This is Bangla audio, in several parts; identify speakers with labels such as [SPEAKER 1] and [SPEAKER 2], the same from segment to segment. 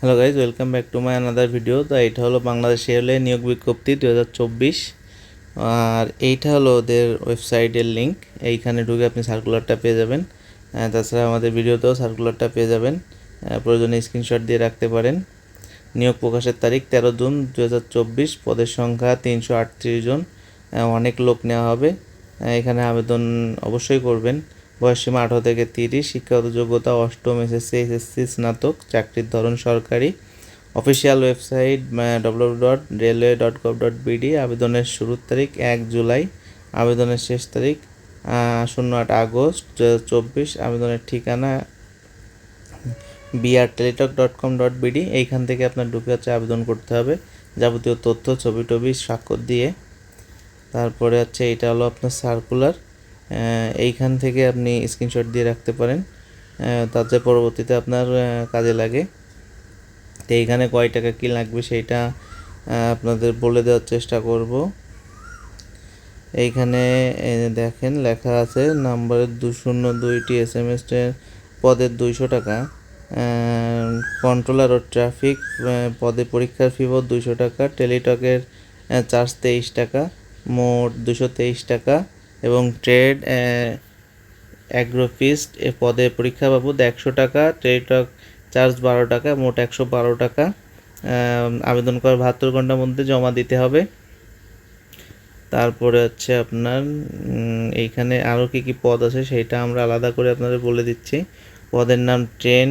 [SPEAKER 1] Hello guys, welcome back to my another video. তো এইটা হলো বাংলাদেশ রেলওয়ে নিয়োগ বিজ্ঞপ্তি 2024। আর এইটা হলো ওদের ওয়েবসাইটের লিঙ্ক। এইখানে ঢুকে আপনি সার্কুলারটা পেয়ে যাবেন। তাছাড়া আমাদের ভিডিওতেও সার্কুলারটা পেয়ে যাবেন। প্রয়োজনে স্ক্রিনশট দিয়ে রাখতে পারেন। নিয়োগ প্রকাশের তারিখ 13 জুন 2024। পদের সংখ্যা 338 জন। অনেক লোক নেওয়া হবে। এখানে আবেদন অবশ্যই করবেন। বয়সসীমা 18 থেকে 30। শিক্ষাগত যোগ্যতা অষ্টম, এসএসসি, এসএসসি, স্নাতক। চাকরির ধরন সরকারি। Official website www.railway.gov.bd। আবেদনের শুরুর তারিখ 1 জুলাই। আবেদনের শেষ তারিখ 08 আগস্ট 2024। আবেদনের ঠিকানা brteletalk.com.bd। এইখান থেকে আপনার ঢুকে আবেদন করতে হবে। যাবতীয় তথ্য, ছবি টবি, স্বাক্ষর দিয়ে। তারপরে এটা হলো আপনার সার্কুলার। এইখান থেকে আপনি স্ক্রিনশট দিয়ে রাখতে পারেন, তাতে পরবর্তীতে আপনার কাজে লাগে। তো এইখানে কয় টাকা কী লাগবে সেইটা আপনাদের বলে দেওয়ার চেষ্টা করব। এইখানে দেখেন লেখা আছে নাম্বারের 202টি SMS পদের 200 টাকা। কন্ট্রোলার ও ট্রাফিক পদে পরীক্ষার ফি 200 টাকা। টেলিটকের চার্জ 23 টাকা, মোট 223 টাকা। এবং ট্রেড অ্যাগ্রোফিস্ট এ পদে পরীক্ষা বাবদ 100 টাকা। টেলিটক চার্জ 12 টাকা, মোট 112 টাকা। আবেদন করার 72 ঘন্টার মধ্যে জমা দিতে হবে। তারপরে আপনার এইখানে আরও কী পদ আছে সেটা আমরা আলাদা করে আপনাদের বলে দিচ্ছি। পদের নাম ট্রেন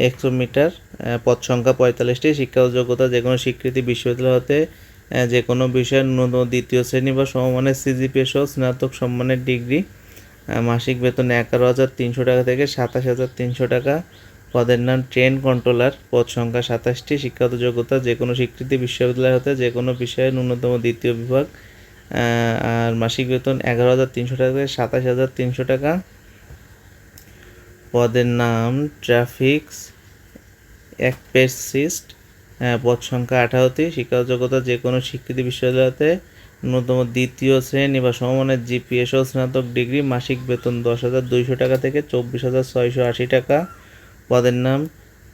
[SPEAKER 1] এক্সোমিটার। পদ সংখ্যা 45টি। শিক্ষাগত যোগ্যতা যে কোনো স্বীকৃতি বিশ্ববিদ্যালয় হতে যে কোনো বিষয়ের ন্যূনতম দ্বিতীয় শ্রেণী বা সমমানের সিজিপিএ সহ স্নাতক সম্মানের ডিগ্রি। মাসিক বেতন 11,300 টাকা থেকে 27,300 টাকা। পদের নাম ট্রেন কন্ট্রোলার। পদ সংখ্যা 27টি। শিক্ষাগত যোগ্যতা যে কোনো স্বীকৃতি বিশ্ববিদ্যালয় হতে যে কোনো বিষয়ে ন্যূনতম দ্বিতীয় বিভাগ। আর মাসিক বেতন 11,300 টাকা থেকে 27,300 টাকা। পদের নাম ট্রাফিক্স এক্সপেসিস্ট। পদ সংখ্যা 18টি। শিক্ষাগত যোগ্যতা যে কোনো স্বীকৃতি বিশ্ববিদ্যালয়তে ন্যূনতম দ্বিতীয় শ্রেণী বা সমমানের জিপিএ সহ স্নাতক ডিগ্রি। মাসিক বেতন 10,200 টাকা থেকে 24,680 টাকা। পদের নাম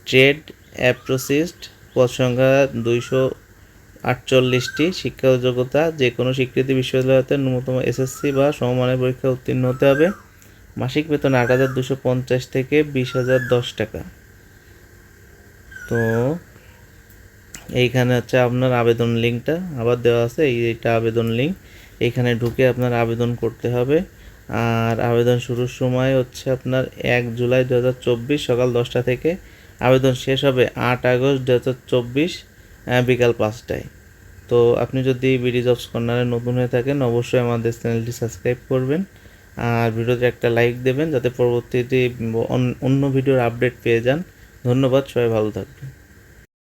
[SPEAKER 1] ট্রেড অ্যাপ্রোসিস্ট। পদ সংখ্যা 248টি। শিক্ষাগত যোগ্যতা যে কোনো স্বীকৃতি বিশ্ববিদ্যালয়তে ন্যূনতম এসএসসি বা সমমানের পরীক্ষা উত্তীর্ণ হতে হবে। মাসিক বেতন 8,250 থেকে 20,010 টাকা। তো এইখানে আপনার আবেদন লিঙ্কটা আবার দেওয়া আছে। এইটা আবেদন লিঙ্ক। এইখানে ঢুকে আপনার আবেদন করতে হবে। আর আবেদন শুরুর সময় আপনার 1 জুলাই 2024 সকাল 10টা থেকে। আবেদন শেষ হবে 8 আগস্ট 2024 বিকাল 5টায়। তো আপনি যদি বিডি জবস কর্নারে নতুন হয়ে থাকেন অবশ্যই আমাদের চ্যানেলটি সাবস্ক্রাইব করবেন। আর ভিডিওতে একটা লাইক দেবেন যাতে পরবর্তীতে অন্য ভিডিওর আপডেট পেয়ে যান। ধন্যবাদ, সবাই ভালো থাকবেন।